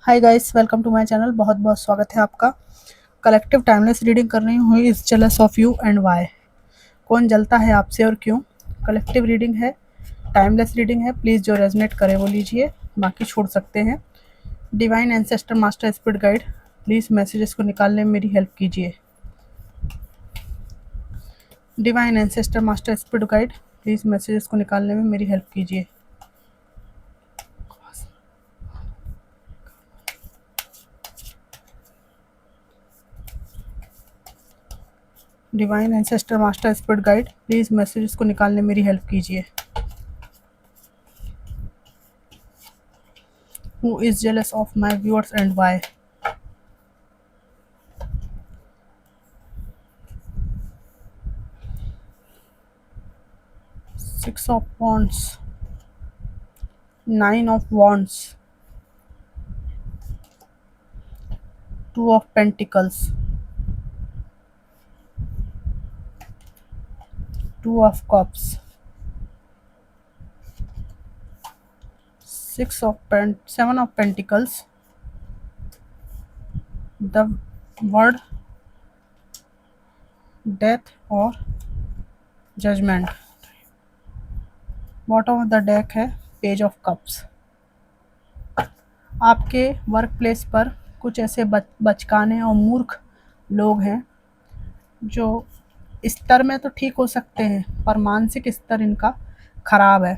Hi guys, welcome to my channel. बहुत बहुत स्वागत है आपका। कलेक्टिव टाइमलेस रीडिंग कर रही हूँ। Is jealous of you and why. कौन जलता है आपसे और क्यों। कलेक्टिव रीडिंग है, टाइमलेस रीडिंग है। प्लीज़ जो रेजोनेट करे वो लीजिए, बाकी छोड़ सकते हैं। Divine ancestor master spirit guide, please messages को निकालने में मेरी हेल्प कीजिए। Divine ancestor master spirit guide, please messages को निकालने में मेरी हेल्प कीजिए। Divine ancestor master spirit guide, please messages को निकालने में मेरी हेल्प कीजिए। Who is jealous of my viewers and why? Six of Wands, Nine of Wands, Two of Pentacles, Two of Cups, Seven of Pentacles, the word Death और Judgment। Bottom of the deck है page of cups. आपके work place पर कुछ ऐसे बचकाने और मूर्ख लोग हैं जो स्तर में तो ठीक हो सकते हैं पर मानसिक स्तर इनका खराब है।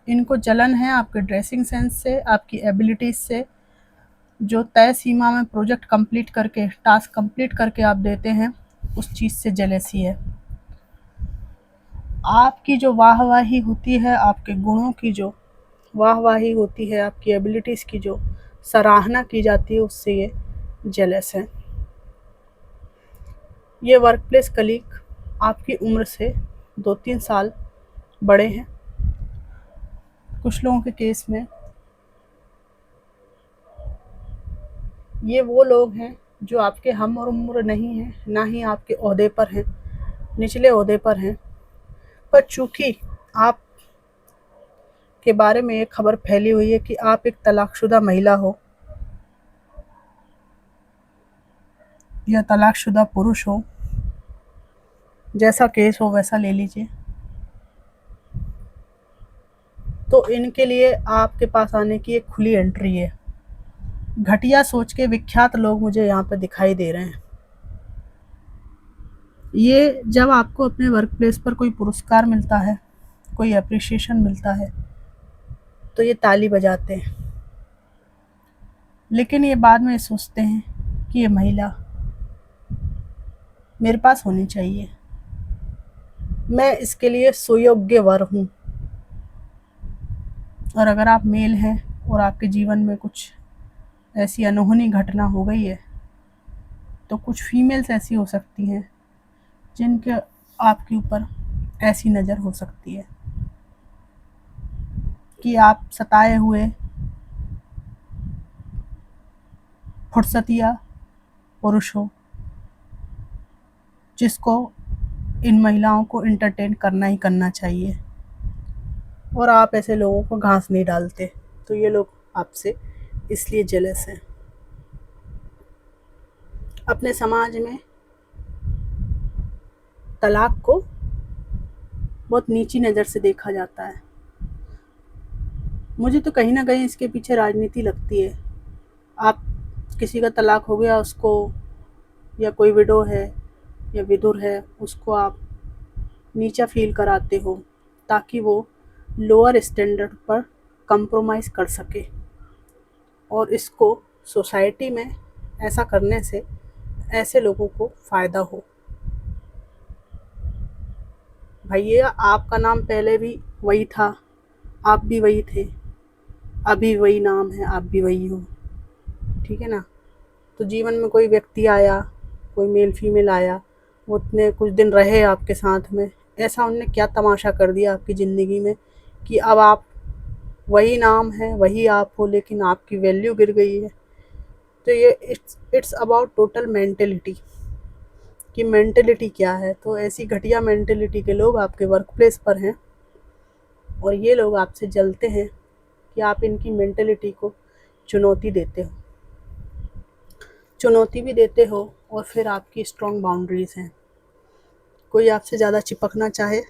इनको जलन है आपके ड्रेसिंग सेंस से, आपकी एबिलिटीज से। जो तय सीमा में प्रोजेक्ट कंप्लीट करके, टास्क कंप्लीट करके आप देते हैं, उस चीज़ से जेलेसी है। आपकी जो वाहवाही होती है, आपके गुणों की जो वाहवाही होती है, आपकी एबिलिटीज़ की जो सराहना की जाती है, उससे ये जेलस है। ये वर्क प्लेस कलीग आपकी उम्र से 2-3 साल बड़े हैं। कुछ लोगों के केस में ये वो लोग हैं जो आपके हम उम्र नहीं हैं, ना ही आपके ओहदे पर हैं, निचले ओहदे पर हैं। पर चूंकि आप के बारे में ये खबर फैली हुई है कि आप एक तलाकशुदा महिला हो या तलाकशुदा पुरुष हो, जैसा केस हो वैसा ले लीजिए, तो इनके लिए आपके पास आने की एक खुली एंट्री है। घटिया सोच के विख्यात लोग मुझे यहाँ पे दिखाई दे रहे हैं। ये जब आपको अपने वर्क प्लेस पर कोई पुरस्कार मिलता है, कोई अप्रिसिएशन मिलता है, तो ये ताली बजाते हैं, लेकिन ये बाद में सोचते हैं कि ये महिला मेरे पास होनी चाहिए, मैं इसके लिए सुयोग्य वर हूँ। और अगर आप मेल हैं और आपके जीवन में कुछ ऐसी अनहोनी घटना हो गई है, तो कुछ फीमेल्स ऐसी हो सकती हैं जिनके आपके ऊपर ऐसी नज़र हो सकती है कि आप सताए हुए फुर्सतिया पुरुष हो, जिसको इन महिलाओं को एंटरटेन करना ही करना चाहिए, और आप ऐसे लोगों को घास नहीं डालते। तो ये लोग आपसे इसलिए जेलस हैं। अपने समाज में तलाक को बहुत नीची नज़र से देखा जाता है। मुझे तो कहीं ना कहीं इसके पीछे राजनीति लगती है। आप किसी का तलाक हो गया, उसको, या कोई विडो है या विधुर है, उसको आप नीचा फील कराते हो ताकि वो लोअर स्टैंडर्ड पर कंप्रोमाइज़ कर सके। और इसको सोसाइटी में ऐसा करने से ऐसे लोगों को फ़ायदा हो। भैया, आपका नाम पहले भी वही था, आप भी वही थे, अभी वही नाम है, आप भी वही हो, ठीक है ना। तो जीवन में कोई व्यक्ति आया, कोई मेल फीमेल आया, वो उतने कुछ दिन रहे आपके साथ में, ऐसा उनने क्या तमाशा कर दिया आपकी ज़िंदगी में कि अब आप वही नाम है, वही आप हो, लेकिन आपकी वैल्यू गिर गई है। तो ये इट्स अबाउट टोटल मेंटेलिटी, कि मेंटेलिटी क्या है। तो ऐसी घटिया मेंटेलिटी के लोग आपके वर्क प्लेस पर हैं और ये लोग आपसे जलते हैं कि आप इनकी मेंटलिटी को चुनौती देते हो, चुनौती भी देते हो और फिर आपकी स्ट्रॉन्ग बाउंड्रीज़ हैं। कोई आपसे ज़्यादा चिपकना चाहे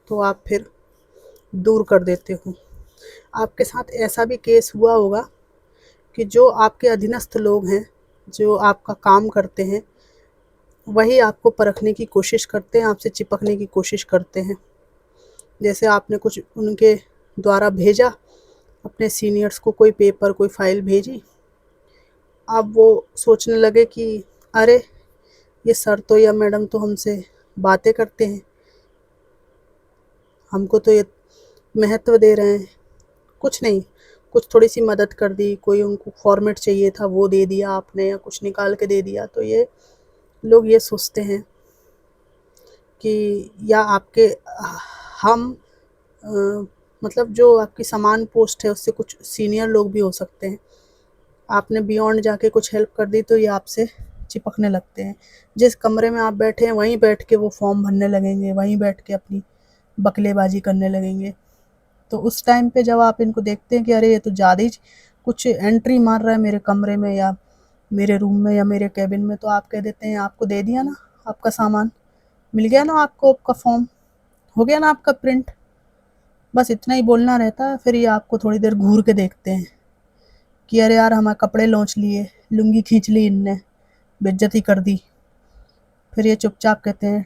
तो आप फिर दूर कर देते हो। आपके साथ ऐसा भी केस हुआ होगा कि जो आपके अधीनस्थ लोग हैं, जो आपका काम करते हैं, वही आपको परखने की कोशिश करते हैं, आपसे चिपकने की कोशिश करते हैं। जैसे आपने कुछ उनके द्वारा भेजा, अपने सीनियर्स को कोई पेपर, कोई फाइल भेजी, अब वो सोचने लगे कि अरे ये सर तो या मैडम तो हमसे बातें करते हैं, हमको तो ये महत्व दे रहे हैं। कुछ नहीं, कुछ थोड़ी सी मदद कर दी, कोई उनको फॉर्मेट चाहिए था वो दे दिया आपने, या कुछ निकाल के दे दिया, तो ये लोग ये सोचते हैं कि या आपके हम मतलब जो आपकी समान पोस्ट है उससे कुछ सीनियर लोग भी हो सकते हैं, आपने बियॉन्ड जाके कुछ हेल्प कर दी तो ये आपसे चिपकने लगते हैं। जिस कमरे में आप बैठे हैं वहीं बैठ के वो फॉर्म भरने लगेंगे, वहीं बैठ के अपनी बकलेबाजी करने लगेंगे। तो उस टाइम पे जब आप इनको देखते हैं कि अरे ये तो ज़्यादा ही कुछ एंट्री मार रहा है मेरे कमरे में या मेरे रूम में या मेरे कैबिन में, तो आप कह देते हैं आपको दे दिया ना आपका सामान, मिल गया ना आपको आपका फॉर्म, हो गया ना आपका प्रिंट, बस इतना ही बोलना रहता है। फिर ये आपको थोड़ी देर घूर के देखते हैं कि अरे यार हमारे कपड़े लौंच लिए, लुंगी खींच ली इनने, बेइज्जती कर दी। फिर ये चुपचाप कहते हैं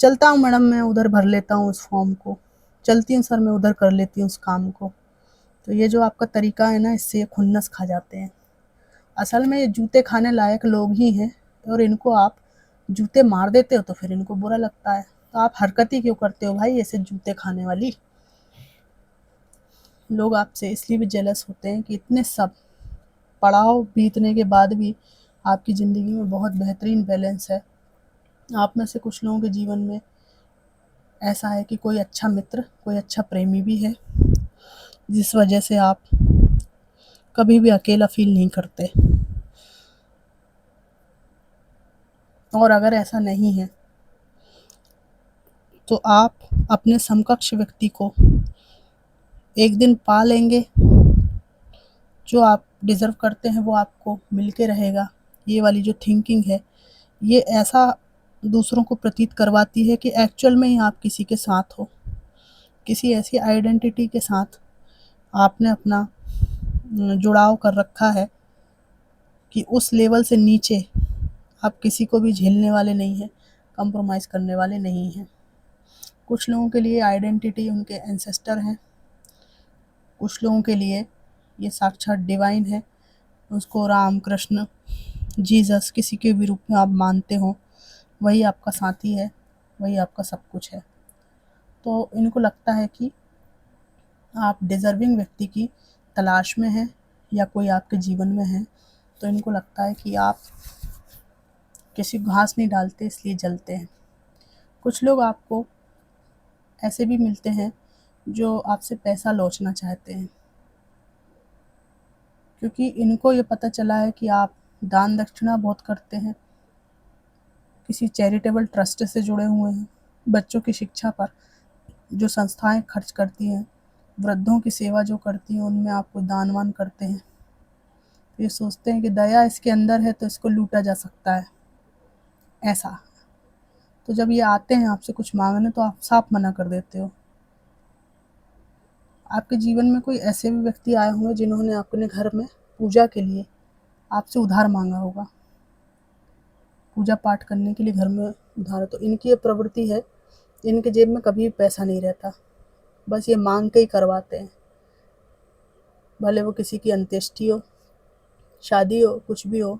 चलता हूँ मैडम, मैं उधर भर लेता हूँ उस फॉर्म को, चलती हूँ सर मैं उधर कर लेती हूँ उस काम को। तो ये जो आपका तरीका है ना, इससे ये खुन्नस खा जाते हैं। असल में ये जूते खाने लायक लोग ही हैं, और इनको आप जूते मार देते हो तो फिर इनको बुरा लगता है। तो आप हरकत ही क्यों करते हो भाई ऐसे जूते खाने वाली। लोग आपसे इसलिए भी जेलस होते हैं कि इतने सब पड़ाव बीतने के बाद भी आपकी ज़िंदगी में बहुत बेहतरीन बैलेंस है। आप में से कुछ लोगों के जीवन में ऐसा है कि कोई अच्छा मित्र, कोई अच्छा प्रेमी भी है, जिस वजह से आप कभी भी अकेला फील नहीं करते। और अगर ऐसा नहीं है तो आप अपने समकक्ष व्यक्ति को एक दिन पा लेंगे, जो आप डिज़र्व करते हैं वो आपको मिल के रहेगा। ये वाली जो थिंकिंग है, ये ऐसा दूसरों को प्रतीत करवाती है कि एक्चुअल में ही आप किसी के साथ हो, किसी ऐसी आइडेंटिटी के साथ आपने अपना जुड़ाव कर रखा है कि उस लेवल से नीचे आप किसी को भी झेलने वाले नहीं हैं, कंप्रोमाइज़ करने वाले नहीं हैं। कुछ लोगों के लिए आइडेंटिटी उनके एंसेस्टर हैं, कुछ लोगों के लिए ये साक्षात डिवाइन है, उसको राम, कृष्ण, जीसस किसी के भी रूप में आप मानते हो, वही आपका साथी है, वही आपका सब कुछ है। तो इनको लगता है कि आप डिज़र्विंग व्यक्ति की तलाश में हैं या कोई आपके जीवन में है, तो इनको लगता है कि आप किसी को घास नहीं डालते इसलिए जलते हैं। कुछ लोग आपको ऐसे भी मिलते हैं जो आपसे पैसा लौटना चाहते हैं, क्योंकि इनको ये पता चला है कि आप दान दक्षिणा बहुत करते हैं, किसी चैरिटेबल ट्रस्ट से जुड़े हुए हैं, बच्चों की शिक्षा पर जो संस्थाएं खर्च करती हैं, वृद्धों की सेवा जो करती हैं, उनमें आप कोई दान वान करते हैं। तो ये सोचते हैं कि दया इसके अंदर है तो इसको लूटा जा सकता है, ऐसा। तो जब ये आते हैं आपसे कुछ मांगने तो आप साफ मना कर देते हो। आपके जीवन में कोई ऐसे भी व्यक्ति आए होंगे जिन्होंने अपने घर में पूजा के लिए आपसे उधार मांगा होगा, पूजा पाठ करने के लिए घर में उधार। तो इनकी ये प्रवृत्ति है, इनके जेब में कभी पैसा नहीं रहता, बस ये मांग के ही करवाते हैं। भले वो किसी की अंत्येष्टि हो, शादी हो, कुछ भी हो,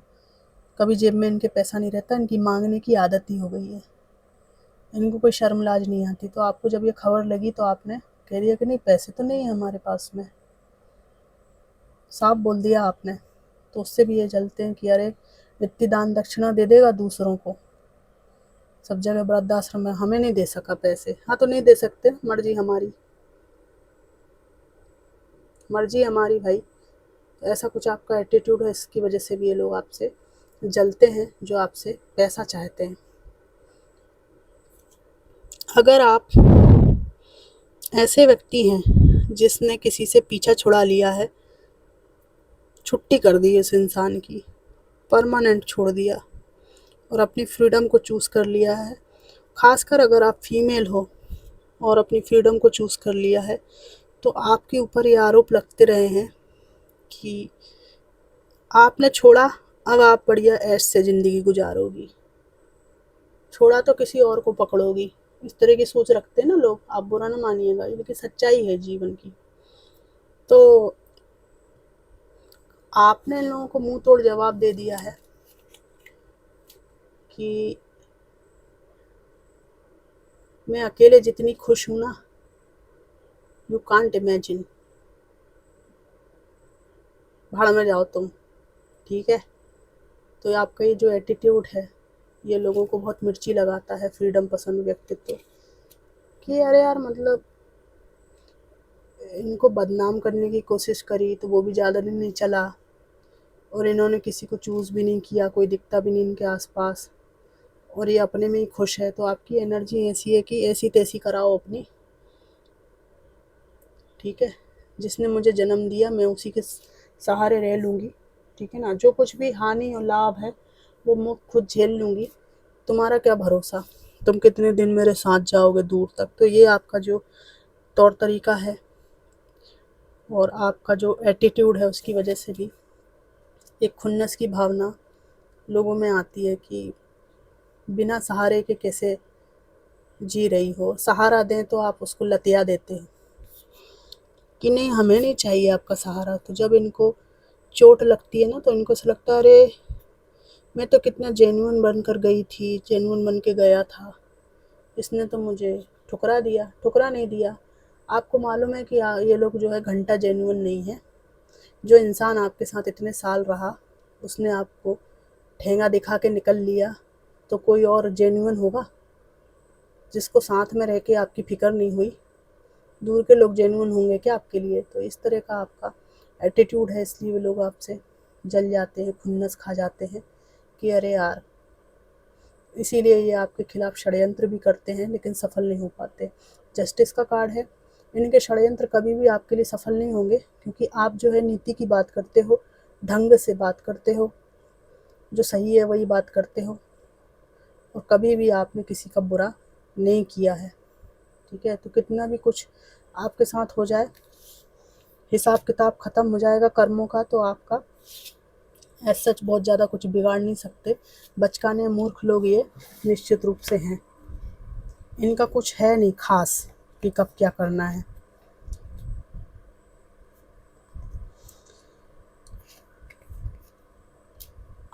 कभी जेब में इनके पैसा नहीं रहता। इनकी मांगने की आदत ही हो गई है, इनको कोई शर्म लाज नहीं आती। तो आपको जब ये खबर लगी तो आपने कह दिया कि नहीं पैसे तो नहीं है हमारे पास में, साफ बोल दिया आपने। तो उससे भी ये जलते हैं कि अरे इतनी दान दक्षिणा दे देगा दूसरों को, सब जगह वृद्धाश्रम में, हमें नहीं दे सका पैसे। हाँ तो नहीं दे सकते, मर्जी हमारी, मर्जी हमारी भाई। ऐसा कुछ आपका एटीट्यूड है, इसकी वजह से भी ये लोग आपसे जलते हैं, जो आपसे पैसा चाहते हैं। अगर आप ऐसे व्यक्ति हैं जिसने किसी से पीछा छुड़ा लिया है, छुट्टी कर दी इस इंसान की, परमानेंट छोड़ दिया और अपनी फ्रीडम को चूज़ कर लिया है। ख़ासकर अगर आप फीमेल हो और अपनी फ्रीडम को चूज़ कर लिया है, तो आपके ऊपर ये आरोप लगते रहे हैं कि आपने छोड़ा, अब आप बढ़िया ऐश से ज़िंदगी गुजारोगी, छोड़ा तो किसी और को पकड़ोगी। इस तरह की सोच रखते हैं ना लोग, आप बुरा ना मानिएगा, ये लेकिन सच्चाई है जीवन की। तो आपने इन लोगों को मुंह तोड़ जवाब दे दिया है कि मैं अकेले जितनी खुश हूँ ना, यू कांट इमेजिन, भाड़ में जाओ तुम। ठीक है, तो आपका ये जो एटीट्यूड है, ये लोगों को बहुत मिर्ची लगाता है, फ्रीडम पसंद व्यक्तित्व, कि अरे यार मतलब इनको बदनाम करने की कोशिश करी तो वो भी ज़्यादा दिन नहीं चला, और इन्होंने किसी को चूज़ भी नहीं किया, कोई दिखता भी नहीं इनके आसपास, और ये अपने में ही खुश है। तो आपकी एनर्जी ऐसी है कि ऐसी तैसी कराओ अपनी। ठीक है, जिसने मुझे जन्म दिया मैं उसी के सहारे रह लूँगी। ठीक है ना, जो कुछ भी हानि और लाभ है वो मैं खुद झेल लूँगी, तुम्हारा क्या भरोसा, तुम कितने दिन मेरे साथ जाओगे दूर तक। तो ये आपका जो तौर तरीका है और आपका जो एटीट्यूड है, उसकी वजह से भी एक खुन्नस की भावना लोगों में आती है कि बिना सहारे के कैसे जी रही हो। सहारा दें तो आप उसको लतिया देते हो कि नहीं, हमें नहीं चाहिए आपका सहारा। तो जब इनको चोट लगती है ना, तो इनको ऐसा लगता है अरे मैं तो कितना जेन्युइन बनकर गई थी, जेन्युइन बन के गया था, इसने तो मुझे ठुकरा दिया। ठुकरा नहीं दिया, आपको मालूम है कि ये लोग जो है घंटा जेन्युइन नहीं है। जो इंसान आपके साथ इतने साल रहा, उसने आपको ठेंगा दिखा के निकल लिया, तो कोई और जेन्युइन होगा जिसको साथ में रह के आपकी फिक्र नहीं हुई? दूर के लोग जेन्युइन होंगे क्या आपके लिए? तो इस तरह का आपका एटीट्यूड है, इसलिए वो लोग आपसे जल जाते हैं, खुन्नस खा जाते हैं कि अरे यार। इसीलिए ये आपके खिलाफ षड्यंत्र भी करते हैं लेकिन सफल नहीं हो पाते। जस्टिस का कार्ड है, इनके षड्यंत्र कभी भी आपके लिए सफल नहीं होंगे, क्योंकि आप जो है नीति की बात करते हो, ढंग से बात करते हो, जो सही है वही बात करते हो, और कभी भी आपने किसी का बुरा नहीं किया है। ठीक है, तो कितना भी कुछ आपके साथ हो जाए, हिसाब किताब ख़त्म हो जाएगा कर्मों का, तो आपका एज सच बहुत ज़्यादा कुछ बिगाड़ नहीं सकते। बचकाने मूर्ख लोग ये निश्चित रूप से हैं, इनका कुछ है नहीं खास कि कब क्या करना है।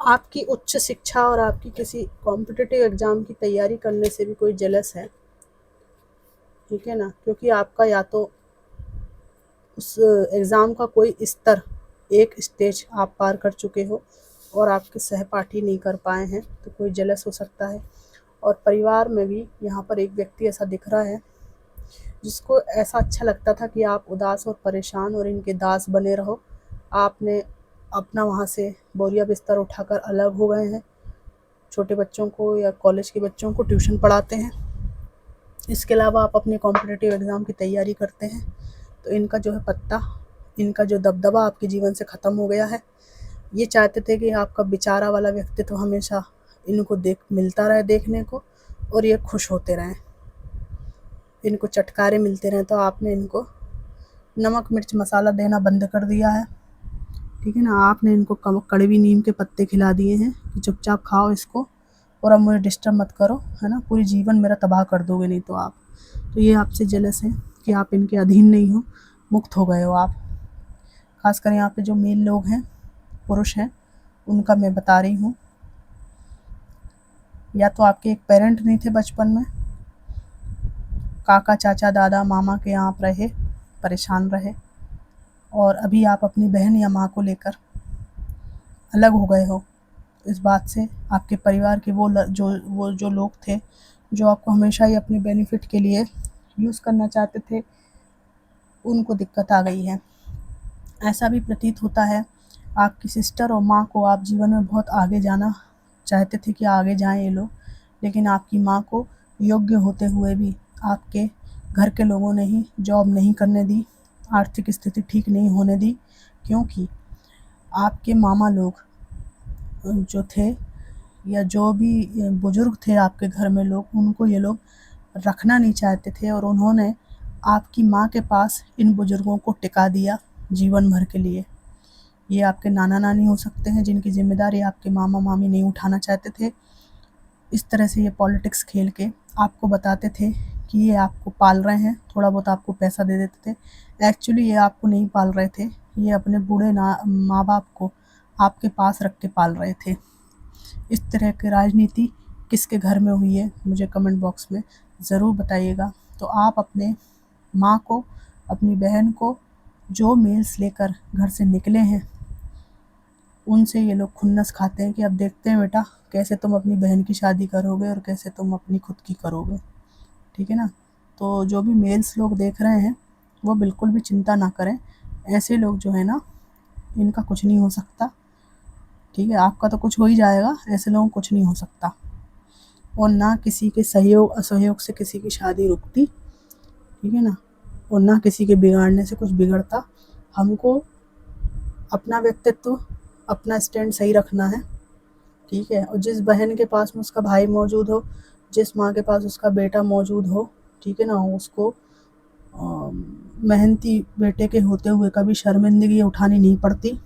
आपकी उच्च शिक्षा और आपकी किसी कॉम्पिटिटिव एग्ज़ाम की तैयारी करने से भी कोई जेलस है। ठीक है ना, क्योंकि आपका या तो उस एग्ज़ाम का कोई स्तर, एक स्टेज आप पार कर चुके हो और आपके सहपाठी नहीं कर पाए हैं, तो कोई जेलस हो सकता है। और परिवार में भी यहाँ पर एक व्यक्ति ऐसा दिख रहा है जिसको ऐसा अच्छा लगता था कि आप उदास और परेशान और इनके दास बने रहो। आपने अपना वहाँ से बोरिया बिस्तर उठाकर अलग हो गए हैं, छोटे बच्चों को या कॉलेज के बच्चों को ट्यूशन पढ़ाते हैं। इसके अलावा आप अपने कॉम्पिटिटिव एग्ज़ाम की तैयारी करते हैं। तो इनका जो है पत्ता, इनका जो दबदबा आपके जीवन से ख़त्म हो गया है। ये चाहते थे कि आपका बेचारा वाला व्यक्तित्व हमेशा इनको मिलता रहे देखने को, और ये खुश होते रहें, इनको चटकारे मिलते रहें। तो आपने इनको नमक मिर्च मसाला देना बंद कर दिया है। ठीक है ना, आपने इनको कड़वी नीम के पत्ते खिला दिए हैं कि चुपचाप खाओ इसको और अब मुझे डिस्टर्ब मत करो, है ना, पूरी जीवन मेरा तबाह कर दोगे नहीं तो आप। तो ये आपसे जेलस हैं कि आप इनके अधीन नहीं हो, मुक्त हो गए हो आप। खासकर यहाँ पे जो मेल लोग हैं, पुरुष हैं, उनका मैं बता रही हूँ। या तो आपके एक पेरेंट नहीं थे बचपन में, काका चाचा दादा मामा के यहाँ आप रहे, परेशान रहे, और अभी आप अपनी बहन या माँ को लेकर अलग हो गए हो। इस बात से आपके परिवार के वो जो लोग थे जो आपको हमेशा ही अपने बेनिफिट के लिए यूज़ करना चाहते थे, उनको दिक्कत आ गई है। ऐसा भी प्रतीत होता है आपकी सिस्टर और माँ को आप जीवन में बहुत आगे जाना चाहते थे कि आगे जाएं ये लोग, लेकिन आपकी माँ को योग्य होते हुए भी आपके घर के लोगों ने ही जॉब नहीं करने दी, आर्थिक स्थिति ठीक नहीं होने दी, क्योंकि आपके मामा लोग जो थे या जो भी बुजुर्ग थे आपके घर में लोग, उनको ये लोग रखना नहीं चाहते थे और उन्होंने आपकी माँ के पास इन बुजुर्गों को टिका दिया जीवन भर के लिए। ये आपके नाना नानी हो सकते हैं जिनकी जिम्मेदारी आपके मामा मामी नहीं उठाना चाहते थे। इस तरह से ये पॉलिटिक्स खेल के आपको बताते थे कि ये आपको पाल रहे हैं, थोड़ा बहुत आपको पैसा दे देते थे। एक्चुअली ये आपको नहीं पाल रहे थे, ये अपने बूढ़े माँ बाप को आपके पास रख के पाल रहे थे। इस तरह की राजनीति किसके घर में हुई है मुझे कमेंट बॉक्स में ज़रूर बताइएगा। तो आप अपने माँ को, अपनी बहन को जो मेल्स लेकर घर से निकले हैं, उनसे ये लोग खुन्नस खाते हैं कि अब देखते हैं बेटा कैसे तुम अपनी बहन की शादी करोगे और कैसे तुम अपनी खुद की करोगे। ठीक है ना। तो जो भी मेल्स लोग देख रहे हैं वो बिल्कुल भी चिंता ना करें, ऐसे लोग जो है ना, इनका कुछ नहीं हो सकता। ठीक है, आपका तो कुछ हो ही जाएगा, ऐसे लोगों को कुछ नहीं हो सकता। और ना किसी के सहयोग असहयोग से किसी की शादी रुकती। ठीक है ना। और ना किसी के बिगाड़ने से कुछ बिगड़ता। हमको अपना व्यक्तित्व, अपना स्टैंड सही रखना है। ठीक है। और जिस बहन के पास में उसका भाई मौजूद हो, जिस माँ के पास उसका बेटा मौजूद हो, ठीक है ना, उसको मेहनती बेटे के होते हुए कभी शर्मिंदगी उठानी नहीं पड़ती।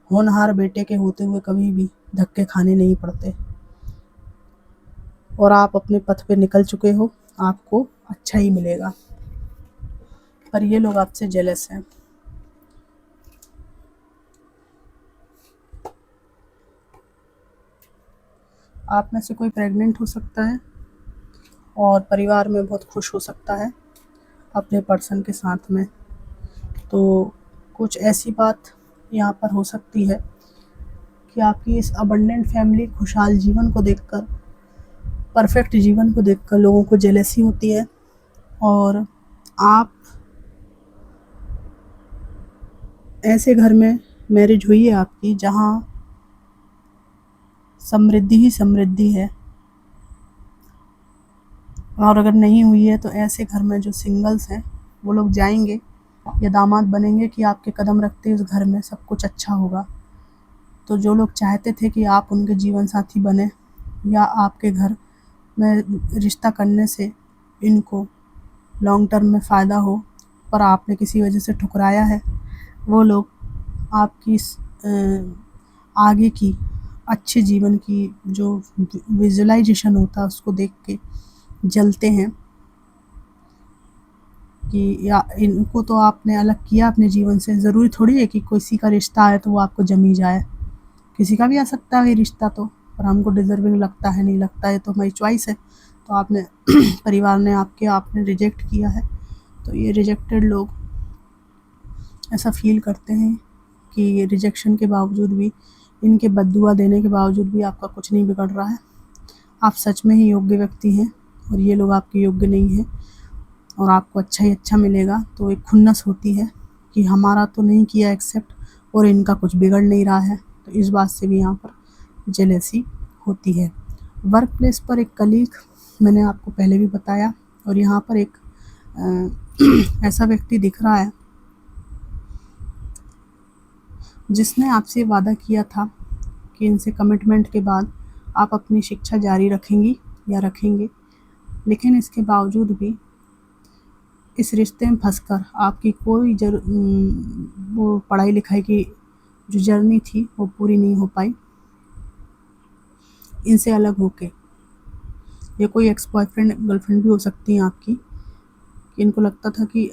होनहार बेटे के होते हुए कभी भी धक्के खाने नहीं पड़ते। और आप अपने पथ पे निकल चुके हो, आपको अच्छा ही मिलेगा। पर ये लोग आपसे जेलस हैं। आप में से कोई प्रेग्नेंट हो सकता है और परिवार में बहुत खुश हो सकता है अपने पर्सन के साथ में। तो कुछ ऐसी बात यहाँ पर हो सकती है कि आपकी इस अबंडेंट फैमिली, खुशहाल जीवन को देखकर, परफेक्ट जीवन को देखकर लोगों को जेलसी होती है। और आप ऐसे घर में मैरिज हुई है आपकी जहाँ समृद्धि ही समृद्धि है। और अगर नहीं हुई है तो ऐसे घर में जो सिंगल्स हैं वो लोग जाएंगे या दामाद बनेंगे कि आपके कदम रखते इस घर में सब कुछ अच्छा होगा। तो जो लोग चाहते थे कि आप उनके जीवन साथी बने या आपके घर में रिश्ता करने से इनको लॉन्ग टर्म में फ़ायदा हो, पर आपने किसी वजह से ठुकराया है, वो लोग आपकी आगे की अच्छे जीवन की जो विजुअलाइजेशन होता है उसको देख के जलते हैं कि या इनको तो आपने अलग किया अपने जीवन से। ज़रूरी थोड़ी है कि किसी का रिश्ता आए तो वो आपको जमी जाए, किसी का भी आ सकता है ये रिश्ता तो, पर हमको डिज़र्विंग लगता है नहीं लगता है तो हमारी चॉइस है। तो आपने परिवार ने आपने रिजेक्ट किया है। तो ये रिजेक्टेड लोग ऐसा फील करते हैं कि ये रिजेक्शन के बावजूद भी, इनके बद्दुआ देने के बावजूद भी आपका कुछ नहीं बिगड़ रहा है। आप सच में ही योग्य व्यक्ति हैं और ये लोग आपके योग्य नहीं हैं और आपको अच्छा ही अच्छा मिलेगा। तो एक खुन्नस होती है कि हमारा तो नहीं किया एक्सेप्ट और इनका कुछ बिगड़ नहीं रहा है। तो इस बात से भी यहाँ पर जेलसी होती है। वर्क प्लेस पर एक कलीग, मैंने आपको पहले भी बताया, और यहाँ पर एक ऐसा व्यक्ति दिख रहा है जिसने आपसे वादा किया था कि इनसे कमिटमेंट के बाद आप अपनी शिक्षा जारी रखेंगी या रखेंगे, लेकिन इसके बावजूद भी इस रिश्ते में फंसकर आपकी कोई वो पढ़ाई लिखाई की जो जर्नी थी वो पूरी नहीं हो पाई। इनसे अलग होके, ये कोई एक्स बॉयफ्रेंड गर्लफ्रेंड भी हो सकती हैं आपकी, कि इनको लगता था कि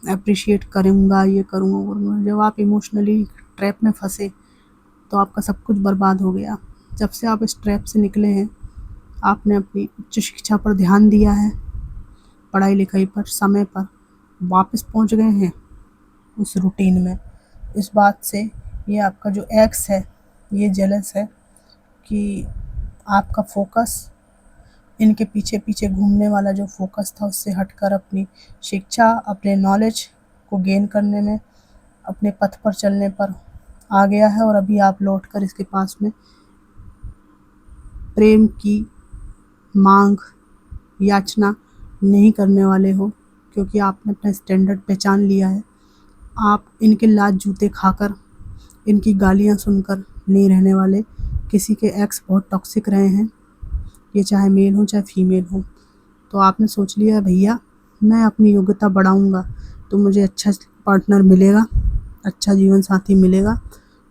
अप्रिशिएट करूँगा, ये करूँगा वो करूँगा। जब आप इमोशनली ट्रैप में फंसे तो आपका सब कुछ बर्बाद हो गया। जब से आप इस ट्रैप से निकले हैं, आपने अपनी उच्च शिक्षा पर ध्यान दिया है, पढ़ाई लिखाई पर समय पर वापस पहुंच गए हैं उस रूटीन में। इस बात से ये आपका जो एक्स है ये जेलस है कि आपका फोकस, इनके पीछे पीछे घूमने वाला जो फोकस था उससे हटकर अपनी शिक्षा, अपने नॉलेज को गेन करने में, अपने पथ पर चलने पर आ गया है। और अभी आप लौटकर इसके पास में प्रेम की मांग, याचना नहीं करने वाले हो, क्योंकि आपने अपना स्टैंडर्ड पहचान लिया है। आप इनके लात जूते खाकर, इनकी गालियाँ सुनकर नहीं रहने वाले। किसी के एक्स बहुत टॉक्सिक रहे हैं, ये चाहे मेल हो चाहे फीमेल हो। तो आपने सोच लिया भैया मैं अपनी योग्यता बढ़ाऊँगा तो मुझे अच्छा पार्टनर मिलेगा, अच्छा जीवन साथी मिलेगा,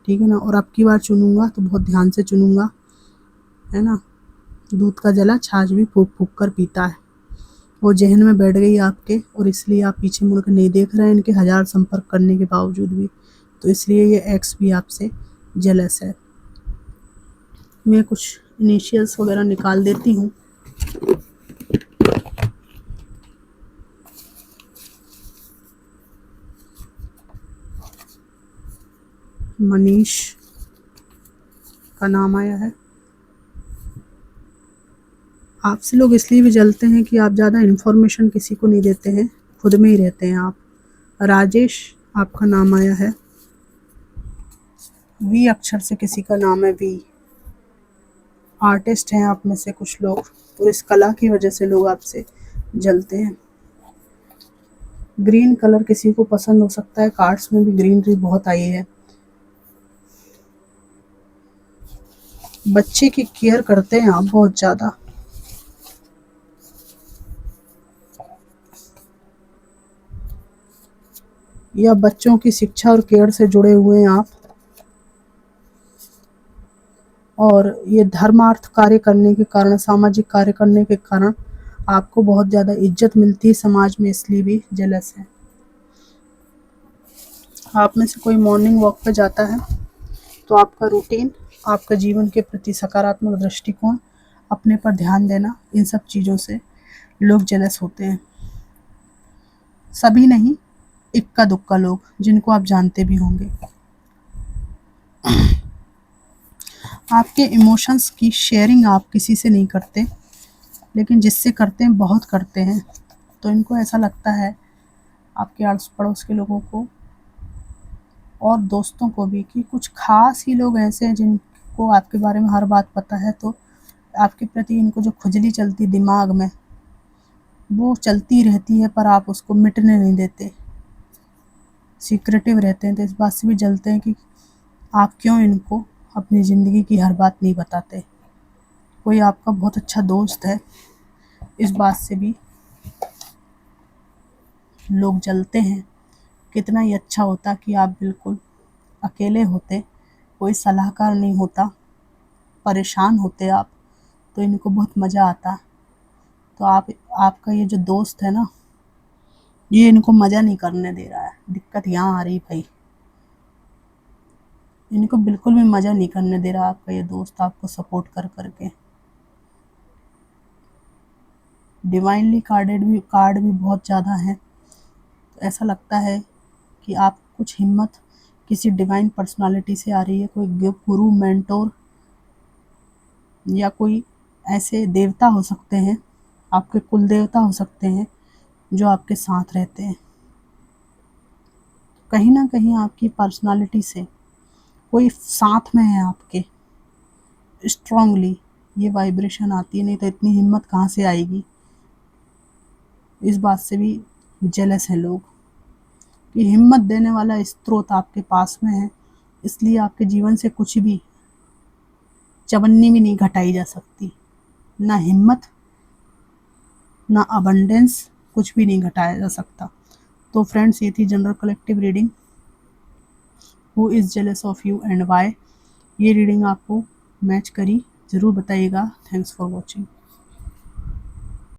ठीक है ना। और अब की बार चुनूँगा तो बहुत ध्यान से चुनूँगा, है ना। दूध का जला छाछ भी फूँक फूँक कर पीता है। वो ज़हन में बैठ गई आपके, और इसलिए आप पीछे मुड़ के नहीं देख रहे हैं इनके 1000 संपर्क करने के बावजूद भी। तो इसलिए ये एक्स भी आपसे जेलस है। मैं कुछ इनिशियल्स वगैरह निकाल देती हूँ। मनीष का नाम आया है। आपसे लोग इसलिए भी जलते हैं कि आप ज़्यादा इन्फॉर्मेशन किसी को नहीं देते हैं, खुद में ही रहते हैं आप। राजेश आपका नाम आया है। वी अक्षर से किसी का नाम है वी। आर्टिस्ट हैं आप में से कुछ लोग, और इस कला की वजह से लोग आपसे जलते हैं। ग्रीन कलर किसी को पसंद हो सकता है, कार्ड्स में भी ग्रीनरी बहुत आई है। बच्चे की केयर करते हैं आप बहुत ज़्यादा। या बच्चों की शिक्षा और केयर से जुड़े हुए हैं आप। और ये धर्मार्थ कार्य करने के कारण, सामाजिक कार्य करने के कारण आपको बहुत ज़्यादा इज्जत मिलती है समाज में, इसलिए भी जेलस है। आप में से कोई मॉर्निंग वॉक पे जाता है तो आपका रूटीन, आपका जीवन के प्रति सकारात्मक दृष्टिकोण, अपने पर ध्यान देना, इन सब चीज़ों से लोग जेलस होते हैं। सभी नहीं, इक्का दुक्का लोग जिनको आप जानते भी होंगे। आपके इमोशंस की शेयरिंग आप किसी से नहीं करते, लेकिन जिससे करते हैं बहुत करते हैं। तो इनको ऐसा लगता है आपके आस पड़ोस के लोगों को और दोस्तों को भी कि कुछ खास ही लोग ऐसे हैं जिनको आपके बारे में हर बात पता है। तो आपके प्रति इनको जो खुजली चलती दिमाग में, वो चलती रहती है, पर आप उसको मिटने नहीं देते, सीक्रेटिव रहते हैं। तो इस बात से भी जलते हैं कि आप क्यों इनको अपनी ज़िंदगी की हर बात नहीं बताते। कोई आपका बहुत अच्छा दोस्त है, इस बात से भी लोग जलते हैं। कितना ही अच्छा होता कि आप बिल्कुल अकेले होते, कोई सलाहकार नहीं होता, परेशान होते आप, तो इनको बहुत मज़ा आता। तो आपका ये जो दोस्त है ना, ये इनको मज़ा नहीं करने दे रहा है। दिक्कत यहाँ आ रही भाई, इनको बिल्कुल भी मज़ा नहीं करने दे रहा आपका ये दोस्त आपको सपोर्ट कर करके। डिवाइनली कार्ड भी बहुत ज़्यादा हैं। तो ऐसा लगता है कि आप कुछ हिम्मत किसी डिवाइन पर्सनालिटी से आ रही है, कोई गुरु, मेंटोर, या कोई ऐसे देवता हो सकते हैं, आपके कुल देवता हो सकते हैं जो आपके साथ रहते हैं। कहीं ना कहीं आपकी पर्सनालिटी से कोई साथ में है आपके, स्ट्रांगली ये वाइब्रेशन आती है, नहीं तो इतनी हिम्मत कहाँ से आएगी। इस बात से भी जेलस हैं लोग कि हिम्मत देने वाला स्रोत आपके पास में है, इसलिए आपके जीवन से कुछ भी चवन्नी भी नहीं घटाई जा सकती। ना हिम्मत, ना अबंडेंस, कुछ भी नहीं घटाया जा सकता। तो फ्रेंड्स, ये थी general collective reading, who is jealous of you and why. ये रीडिंग आपको मैच करी ज़रूर बताइएगा। Thanks for watching.